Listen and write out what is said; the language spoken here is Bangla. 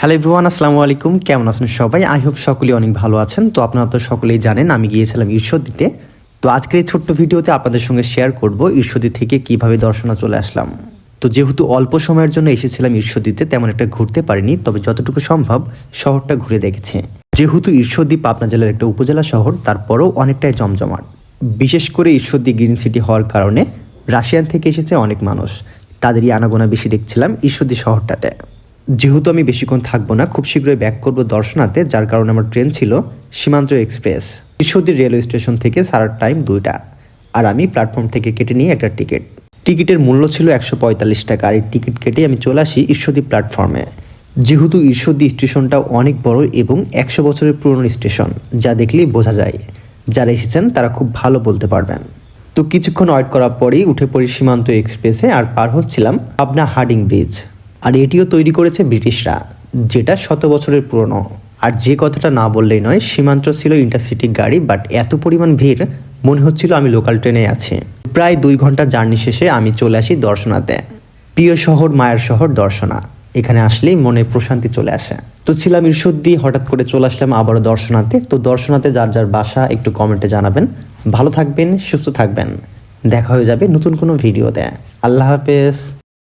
হ্যালো এভরিওয়ান, আসসালামু আলাইকুম। কেমন আছেন সবাই? আই হোপ সকলেই অনেক ভালো আছেন। তো আপনারা তো সকলেই জানেন আমি গিয়েছিলাম ঈশ্বরদীতে। তো আজকের এই ছোট্ট ভিডিওতে আপনাদের সঙ্গে শেয়ার করব ঈশ্বরদী থেকে কিভাবে দর্শনা চলে আসলাম। তো যেহেতু অল্প সময়ের জন্য এসেছিলাম ঈশ্বরদীতে, তেমন একটা ঘুরতে পারিনি, তবে যতটুকু সম্ভব শহরটা ঘুরে দেখেছি। যেহেতু ঈশ্বরদী পাবনা জেলার একটা উপজেলা শহর, তারপরেও অনেকটাই জমজমাট। বিশেষ করে ঈশ্বরদী গ্রিন সিটি হওয়ার কারণে রাশিয়ান থেকে এসেছে অনেক মানুষ, তাদেরই আনাগোনা বেশি দেখছিলাম ঈশ্বরদী শহরটাতে। যেহেতু আমি বেশিক্ষণ থাকবো না, খুব শীঘ্রই ব্যাক করবো দর্শনাতে, যার কারণে আমার ট্রেন ছিল সীমান্ত এক্সপ্রেস। ঈশ্বরদী রেলওয়ে স্টেশন থেকে ছাড়ার টাইম 2টা, আর আমি প্ল্যাটফর্ম থেকে কেটে নিয়ে একটা টিকিটের মূল্য ছিল 145 টাকা। আর এই টিকিট কেটে আমি চলে আসি ঈশ্বরদী প্ল্যাটফর্মে। যেহেতু ঈশ্বরদী স্টেশনটা অনেক বড় এবং 100 বছরের পুরনো স্টেশন, যা দেখলেই বোঝা যায়। যারা এসেছেন তারা খুব ভালো বলতে পারবেন। তো কিছুক্ষণ ওয়েট করার পরেই উঠে পড়ি সীমান্ত এক্সপ্রেসে, আর পার হচ্ছিলাম পাবনা হার্ডিং ব্রিজ। আর এটিও তৈরি করেছে ব্রিটিশরা, যেটা 100 বছরের পুরনো। আর যে কথাটা না বললেই নয়, সীমান্ত ছিল ইন্টারসিটি গাড়ি, বাট এত পরিমাণ ভিড় মনে হচ্ছিল আমি লোকাল ট্রেনে আছি। প্রায় 2 ঘন্টা জার্নি শেষে আমি চলে আসি দর্শনাতে। প্রিয় শহর, মায়ের শহর দর্শনা। এখানে আসলেই মনে প্রশান্তি চলে আসে। তো ছিলাম ঈশ্বরদী, হঠাৎ করে চলে আসলাম আবারও দর্শনাতে। তো দর্শনাতে যার যার বাসা একটু কমেন্টে জানাবেন। ভালো থাকবেন, সুস্থ থাকবেন। দেখা হয়ে যাবে নতুন কোনো ভিডিওতে। আল্লাহ হাফেজ।